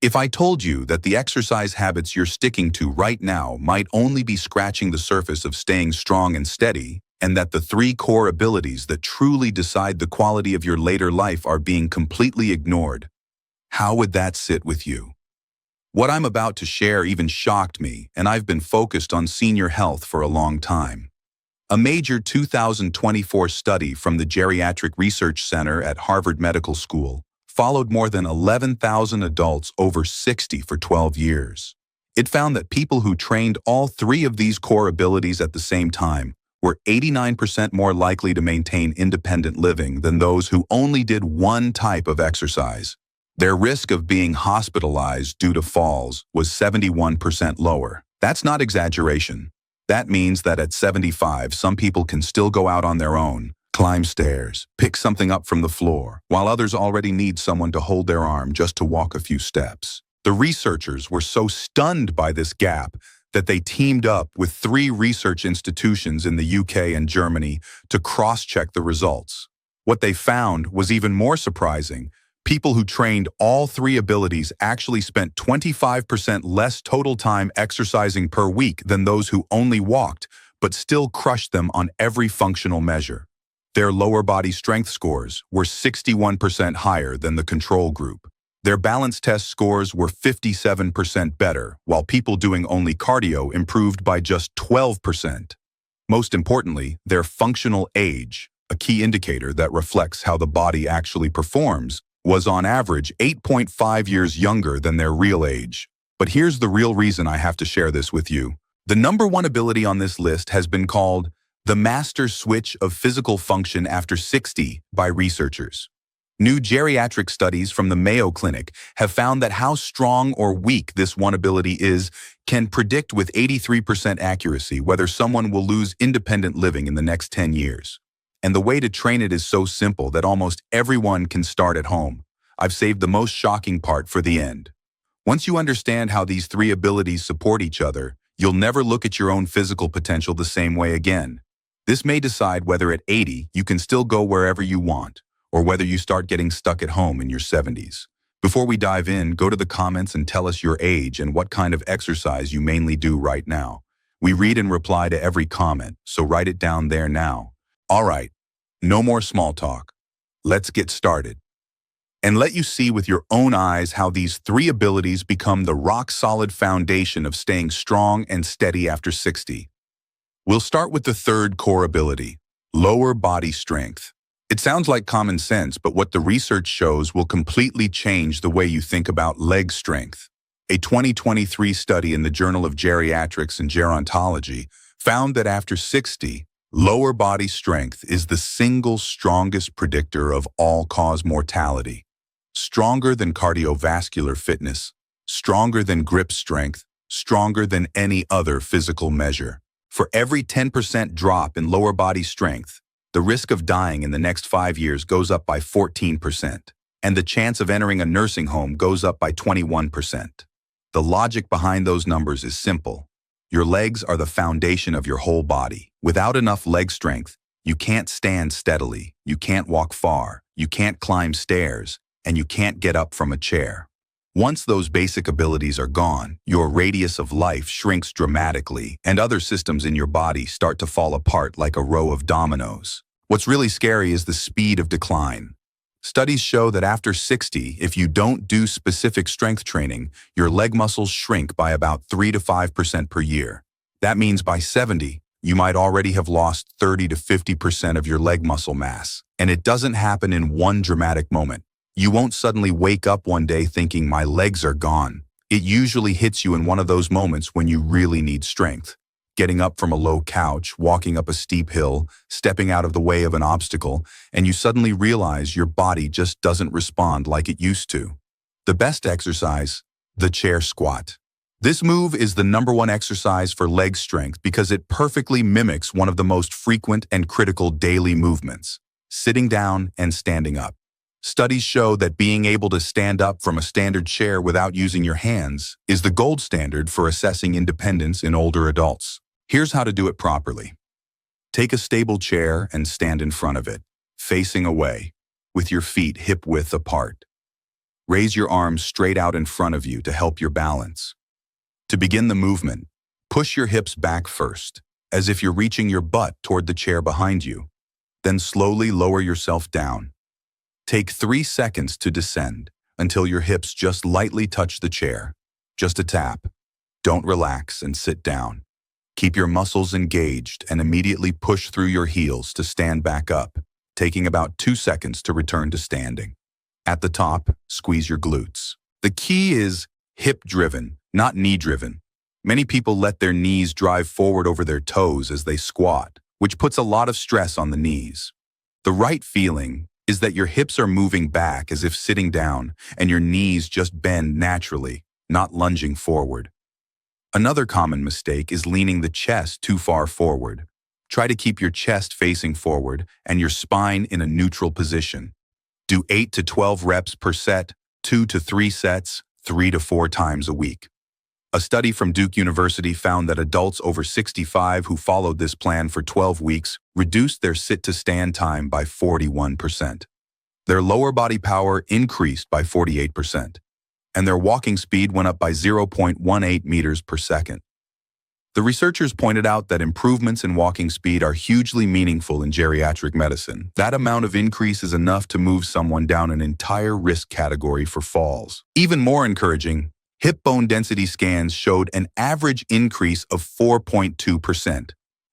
If I told you that the exercise habits you're sticking to right now might only be scratching the surface of staying strong and steady, and that the three core abilities that truly decide the quality of your later life are being completely ignored, how would that sit with you? What I'm about to share even shocked me, and I've been focused on senior health for a long time. A major 2024 study from the Geriatric Research Center at Harvard Medical School followed more than 11,000 adults over 60 for 12 years. It found that people who trained all three of these core abilities at the same time were 89% more likely to maintain independent living than those who only did one type of exercise. Their risk of being hospitalized due to falls was 71% lower. That's not exaggeration. That means that at 75, some people can still go out on their own, climb stairs, pick something up from the floor, while others already need someone to hold their arm just to walk a few steps. The researchers were so stunned by this gap that they teamed up with 3 research institutions in the UK and Germany to cross-check the results. What they found was even more surprising. People who trained all 3 abilities actually spent 25% less total time exercising per week than those who only walked, but still crushed them on every functional measure. Their lower body strength scores were 61% higher than the control group. Their balance test scores were 57% better, while people doing only cardio improved by just 12%. Most importantly, their functional age, a key indicator that reflects how the body actually performs, was on average 8.5 years younger than their real age. But here's the real reason I have to share this with you. The number 1 ability on this list has been called the master switch of physical function after 60 by researchers. New geriatric studies from the Mayo Clinic have found that how strong or weak this one ability is can predict with 83% accuracy whether someone will lose independent living in the next 10 years. And the way to train it is so simple that almost everyone can start at home. I've saved the most shocking part for the end. Once you understand how these 3 abilities support each other, you'll never look at your own physical potential the same way again. This may decide whether at 80 you can still go wherever you want, or whether you start getting stuck at home in your 70s. Before we dive in, go to the comments and tell us your age and what kind of exercise you mainly do right now. We read and reply to every comment, so write it down there now. All right, no more small talk. Let's get started. And let you see with your own eyes how these 3 abilities become the rock-solid foundation of staying strong and steady after 60. We'll start with the 3rd core ability, lower body strength. It sounds like common sense, but what the research shows will completely change the way you think about leg strength. A 2023 study in the Journal of Geriatrics and Gerontology found that after 60, lower body strength is the single strongest predictor of all-cause mortality. Stronger than cardiovascular fitness, stronger than grip strength, stronger than any other physical measure. For every 10% drop in lower body strength, the risk of dying in the next 5 years goes up by 14%, and the chance of entering a nursing home goes up by 21%. The logic behind those numbers is simple. Your legs are the foundation of your whole body. Without enough leg strength, you can't stand steadily, you can't walk far, you can't climb stairs, and you can't get up from a chair. Once those basic abilities are gone, your radius of life shrinks dramatically, and other systems in your body start to fall apart like a row of dominoes. What's really scary is the speed of decline. Studies show that after 60, if you don't do specific strength training, your leg muscles shrink by about 3 to 5% per year. That means by 70, you might already have lost 30 to 50% of your leg muscle mass. And it doesn't happen in one dramatic moment. You won't suddenly wake up one day thinking my legs are gone. It usually hits you in one of those moments when you really need strength. Getting up from a low couch, walking up a steep hill, stepping out of the way of an obstacle, and you suddenly realize your body just doesn't respond like it used to. The best exercise, the chair squat. This move is the number 1 exercise for leg strength because it perfectly mimics one of the most frequent and critical daily movements, sitting down and standing up. Studies show that being able to stand up from a standard chair without using your hands is the gold standard for assessing independence in older adults. Here's how to do it properly. Take a stable chair and stand in front of it, facing away, with your feet hip-width apart. Raise your arms straight out in front of you to help your balance. To begin the movement, push your hips back first, as if you're reaching your butt toward the chair behind you. Then slowly lower yourself down. Take 3 seconds to descend until your hips just lightly touch the chair. Just a tap. Don't relax and sit down. Keep your muscles engaged and immediately push through your heels to stand back up, taking about 2 seconds to return to standing. At the top, squeeze your glutes. The key is hip-driven, not knee-driven. Many people let their knees drive forward over their toes as they squat, which puts a lot of stress on the knees. The right feeling is that your hips are moving back as if sitting down, and your knees just bend naturally, not lunging forward. Another common mistake is leaning the chest too far forward. Try to keep your chest facing forward and your spine in a neutral position. Do 8 to 12 reps per set, 2 to 3 sets, 3 to 4 times a week. A study from Duke University found that adults over 65 who followed this plan for 12 weeks reduced their sit-to-stand time by 41%. Their lower body power increased by 48%, and their walking speed went up by 0.18 meters per second. The researchers pointed out that improvements in walking speed are hugely meaningful in geriatric medicine. That amount of increase is enough to move someone down an entire risk category for falls. Even more encouraging, hip bone density scans showed an average increase of 4.2%.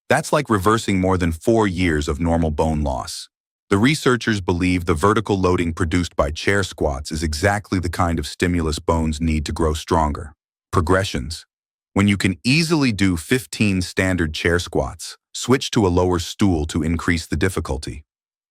That's like reversing more than 4 years of normal bone loss. The researchers believe the vertical loading produced by chair squats is exactly the kind of stimulus bones need to grow stronger. Progressions. When you can easily do 15 standard chair squats, switch to a lower stool to increase the difficulty.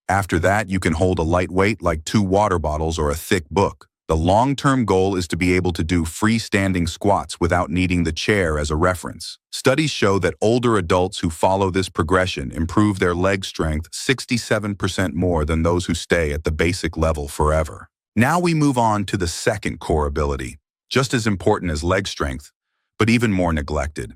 After that, you can hold a light weight like 2 water bottles or a thick book. The long-term goal is to be able to do freestanding squats without needing the chair as a reference. Studies show that older adults who follow this progression improve their leg strength 67% more than those who stay at the basic level forever. Now we move on to the second core ability, just as important as leg strength, but even more neglected.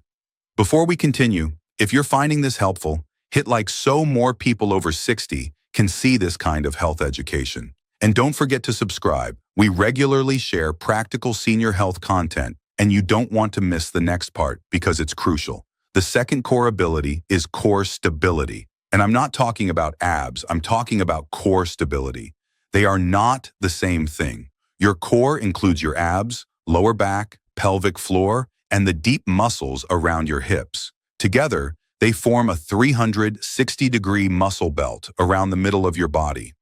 Before we continue, if you're finding this helpful, hit like so more people over 60 can see this kind of health education. And don't forget to subscribe. We regularly share practical senior health content, and you don't want to miss the next part because it's crucial. The second core ability is core stability. And I'm not talking about abs, I'm talking about core stability. They are not the same thing. Your core includes your abs, lower back, pelvic floor, and the deep muscles around your hips. Together, they form a 360-degree muscle belt around the middle of your body.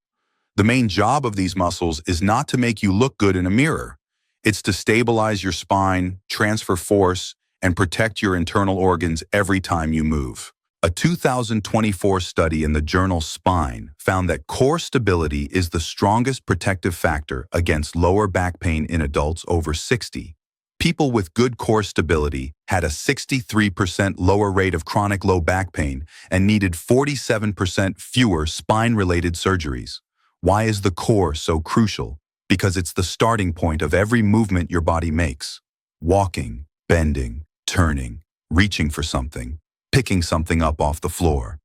The main job of these muscles is not to make you look good in a mirror. It's to stabilize your spine, transfer force, and protect your internal organs every time you move. A 2024 study in the journal Spine found that core stability is the strongest protective factor against lower back pain in adults over 60. People with good core stability had a 63% lower rate of chronic low back pain and needed 47% fewer spine-related surgeries. Why is the core so crucial? Because it's the starting point of every movement your body makes. Walking, bending, turning, reaching for something, picking something up off the floor.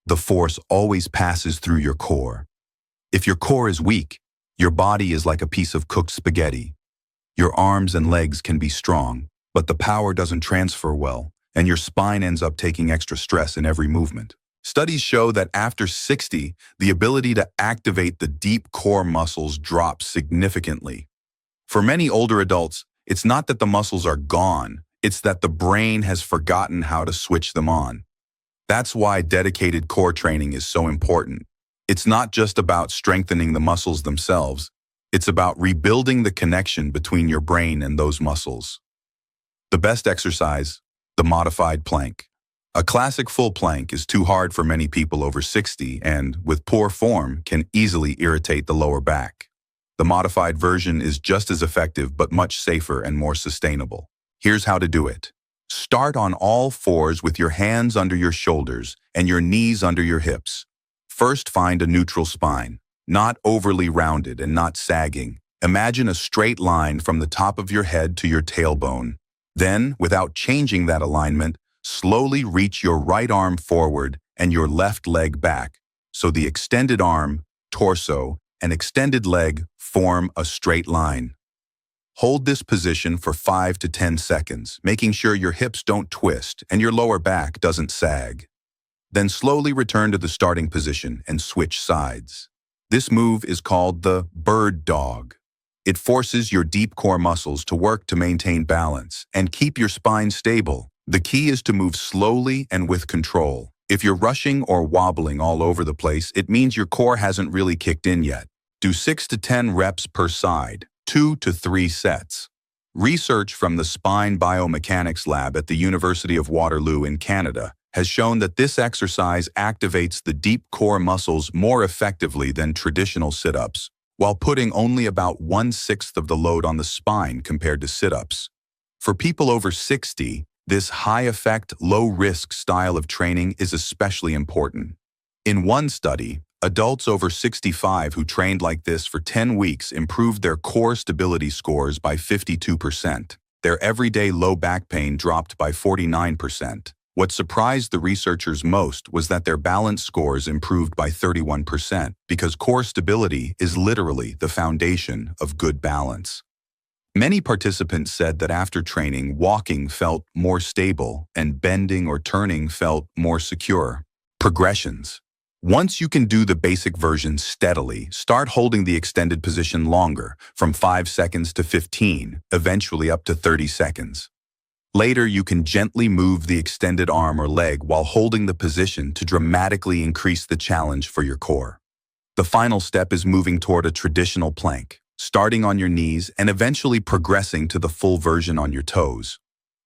The force always passes through your core. If your core is weak, your body is like a piece of cooked spaghetti. Your arms and legs can be strong, but the power doesn't transfer well, and your spine ends up taking extra stress in every movement. Studies show that after 60, the ability to activate the deep core muscles drops significantly. For many older adults, it's not that the muscles are gone, it's that the brain has forgotten how to switch them on. That's why dedicated core training is so important. It's not just about strengthening the muscles themselves, it's about rebuilding the connection between your brain and those muscles. The best exercise, the modified plank. A classic full plank is too hard for many people over 60 and, with poor form, can easily irritate the lower back. The modified version is just as effective but much safer and more sustainable. Here's how to do it. Start on all fours with your hands under your shoulders and your knees under your hips. First, find a neutral spine. Not overly rounded and not sagging. Imagine a straight line from the top of your head to your tailbone. Then, without changing that alignment, slowly reach your right arm forward and your left leg back, so the extended arm, torso, and extended leg form a straight line. Hold this position for 5 to 10 seconds, making sure your hips don't twist and your lower back doesn't sag. Then slowly return to the starting position and switch sides. This move is called the bird dog. It forces your deep core muscles to work to maintain balance and keep your spine stable. The key is to move slowly and with control. If you're rushing or wobbling all over the place, it means your core hasn't really kicked in yet. Do 6 to 10 reps per side, 2 to 3 sets. Research from the Spine Biomechanics Lab at the University of Waterloo in Canada has shown that this exercise activates the deep core muscles more effectively than traditional sit-ups, while putting only about 1/6 of the load on the spine compared to sit-ups. For people over 60, this high-effect, low-risk style of training is especially important. In one study, adults over 65 who trained like this for 10 weeks improved their core stability scores by 52%. Their everyday low back pain dropped by 49%. What surprised the researchers most was that their balance scores improved by 31% because core stability is literally the foundation of good balance. Many participants said that after training, walking felt more stable and bending or turning felt more secure. Progressions. Once you can do the basic version steadily, start holding the extended position longer, from 5 seconds to 15, eventually up to 30 seconds. Later, you can gently move the extended arm or leg while holding the position to dramatically increase the challenge for your core. The final step is moving toward a traditional plank, starting on your knees and eventually progressing to the full version on your toes.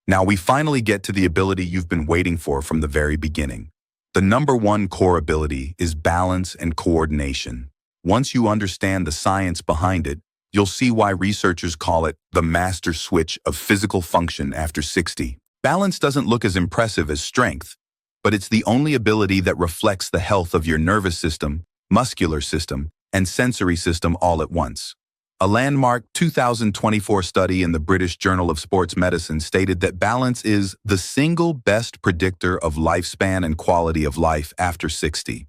Now we finally get to the ability you've been waiting for from the very beginning. The number one core ability is balance and coordination. Once you understand the science behind it, you'll see why researchers call it the master switch of physical function after 60. Balance doesn't look as impressive as strength, but it's the only ability that reflects the health of your nervous system, muscular system, and sensory system all at once. A landmark 2024 study in the British Journal of Sports Medicine stated that balance is the single best predictor of lifespan and quality of life after 60.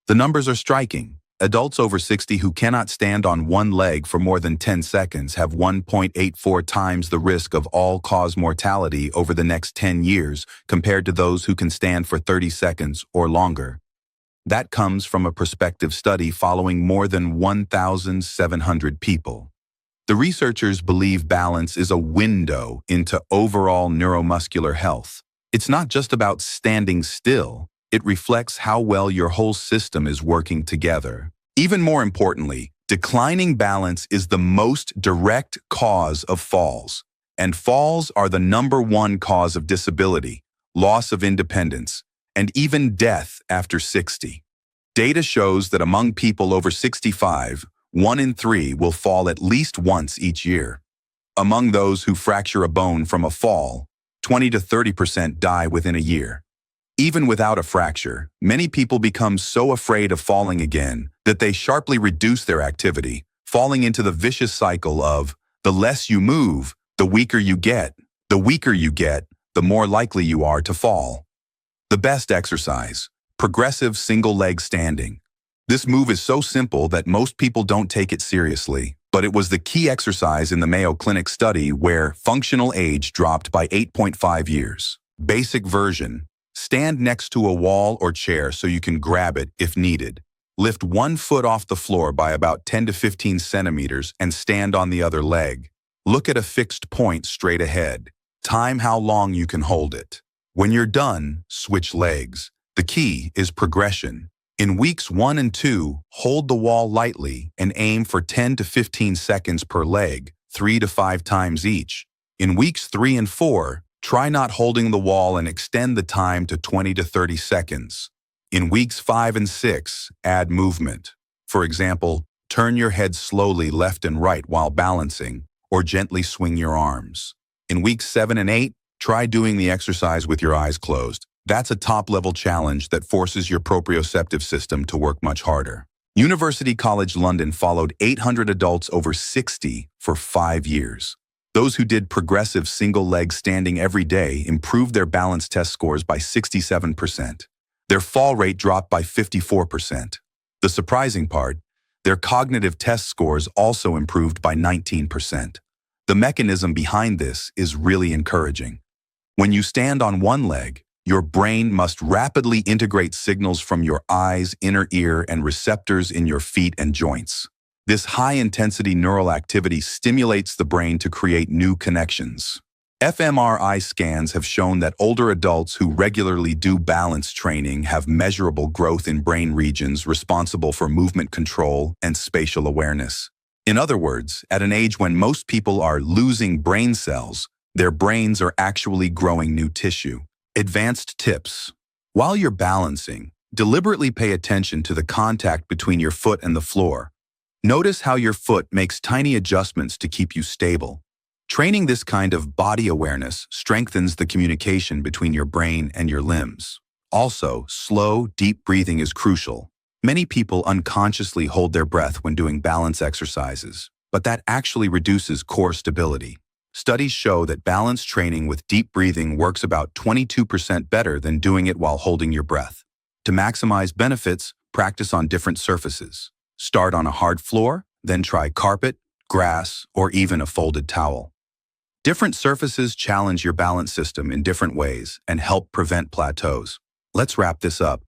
The numbers are striking. Adults over 60 who cannot stand on one leg for more than 10 seconds have 1.84 times the risk of all-cause mortality over the next 10 years compared to those who can stand for 30 seconds or longer. That comes from a prospective study following more than 1,700 people. The researchers believe balance is a window into overall neuromuscular health. It's not just about standing still. It reflects how well your whole system is working together. Even more importantly, declining balance is the most direct cause of falls, and falls are the number one cause of disability, loss of independence, and even death after 60. Data shows that among people over 65, 1 in 3 will fall at least once each year. Among those who fracture a bone from a fall, 20 to 30% die within a year. Even without a fracture, many people become so afraid of falling again that they sharply reduce their activity, falling into the vicious cycle of the less you move, the weaker you get. The weaker you get, the more likely you are to fall. The best exercise, progressive single leg standing. This move is so simple that most people don't take it seriously, but it was the key exercise in the Mayo Clinic study where functional age dropped by 8.5 years. Basic version. Stand next to a wall or chair so you can grab it if needed. Lift one foot off the floor by about 10 to 15 centimeters and stand on the other leg. Look at a fixed point straight ahead. Time how long you can hold it. When you're done, switch legs. The key is progression. In weeks 1 and 2, hold the wall lightly and aim for 10 to 15 seconds per leg, 3 to 5 times each. In weeks 3 and 4, try not holding the wall and extend the time to 20 to 30 seconds. In weeks 5 and 6, add movement. For example, turn your head slowly left and right while balancing, or gently swing your arms. In weeks 7 and 8, try doing the exercise with your eyes closed. That's a top-level challenge that forces your proprioceptive system to work much harder. University College London followed 800 adults over 60 for 5 years. Those who did progressive single-leg standing every day improved their balance test scores by 67%. Their fall rate dropped by 54%. The surprising part, Their cognitive test scores also improved by 19%. The mechanism behind this is really encouraging. When you stand on one leg, your brain must rapidly integrate signals from your eyes, inner ear, and receptors in your feet and joints. This high-intensity neural activity stimulates the brain to create new connections. fMRI scans have shown that older adults who regularly do balance training have measurable growth in brain regions responsible for movement control and spatial awareness. In other words, at an age when most people are losing brain cells, their brains are actually growing new tissue. Advanced tips. While you're balancing, deliberately pay attention to the contact between your foot and the floor. Notice how your foot makes tiny adjustments to keep you stable. Training this kind of body awareness strengthens the communication between your brain and your limbs. Also, slow, deep breathing is crucial. Many people unconsciously hold their breath when doing balance exercises, but that actually reduces core stability. Studies show that balance training with deep breathing works about 22% better than doing it while holding your breath. To maximize benefits, practice on different surfaces. Start on a hard floor, then try carpet, grass, or even a folded towel. Different surfaces challenge your balance system in different ways and help prevent plateaus. Let's wrap this up.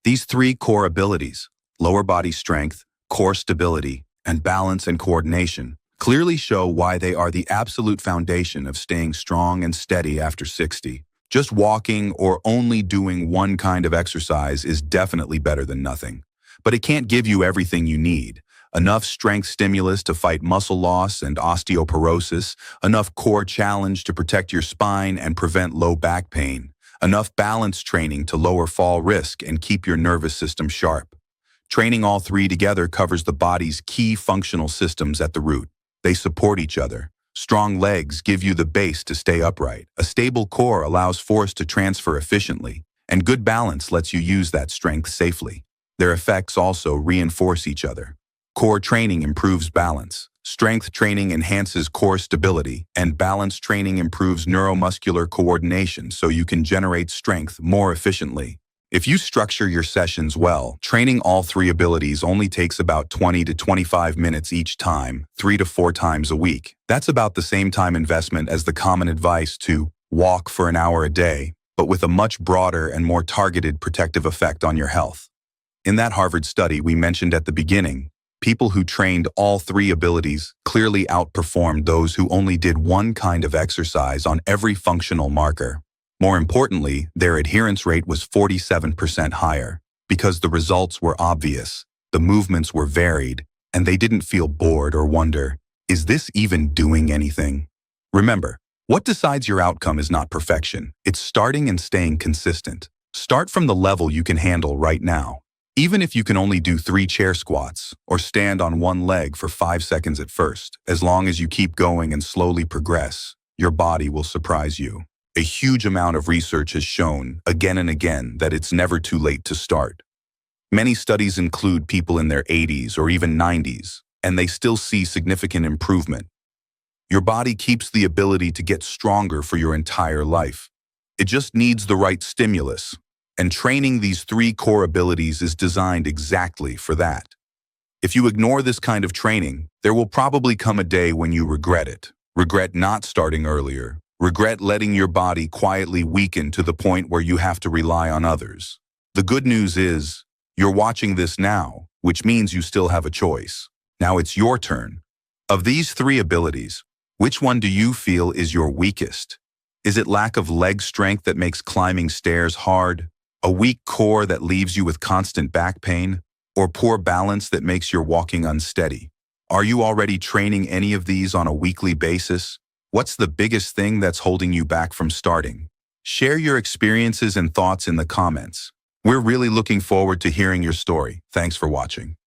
These three core abilities, lower body strength, core stability, and balance and coordination, clearly show why they are the absolute foundation of staying strong and steady after 60. Just walking or only doing one kind of exercise is definitely better than nothing. But it can't give you everything you need. Enough strength stimulus to fight muscle loss and osteoporosis, enough core challenge to protect your spine and prevent low back pain, enough balance training to lower fall risk and keep your nervous system sharp. Training all three together covers the body's key functional systems at the root. They support each other. Strong legs give you the base to stay upright. A stable core allows force to transfer efficiently, and good balance lets you use that strength safely. Their effects also reinforce each other. Core training improves balance. Strength training enhances core stability, and balance training improves neuromuscular coordination so you can generate strength more efficiently. If you structure your sessions well, training all three abilities only takes about 20 to 25 minutes each time, 3 to 4 times a week. That's about the same time investment as the common advice to walk for an hour a day, but with a much broader and more targeted protective effect on your health. In that Harvard study we mentioned at the beginning, people who trained all three abilities clearly outperformed those who only did one kind of exercise on every functional marker. More importantly, their adherence rate was 47% higher because the results were obvious, the movements were varied, and they didn't feel bored or wonder, is this even doing anything? Remember, what decides your outcome is not perfection. It's starting and staying consistent. Start from the level you can handle right now. Even if you can only do 3 chair squats or stand on one leg for 5 seconds at first, as long as you keep going and slowly progress, your body will surprise you. A huge amount of research has shown, again and again, that it's never too late to start. Many studies include people in their 80s or even 90s, and they still see significant improvement. Your body keeps the ability to get stronger for your entire life. It just needs the right stimulus, and training these 3 core abilities is designed exactly for that. If you ignore this kind of training, there will probably come a day when you regret it. Regret not starting earlier. Regret letting your body quietly weaken to the point where you have to rely on others. The good news is, you're watching this now, which means you still have a choice. Now it's your turn. Of these 3 abilities, which one do you feel is your weakest? Is it lack of leg strength that makes climbing stairs hard? A weak core that leaves you with constant back pain? Or poor balance that makes your walking unsteady? Are you already training any of these on a weekly basis? What's the biggest thing that's holding you back from starting? Share your experiences and thoughts in the comments. We're really looking forward to hearing your story. Thanks for watching.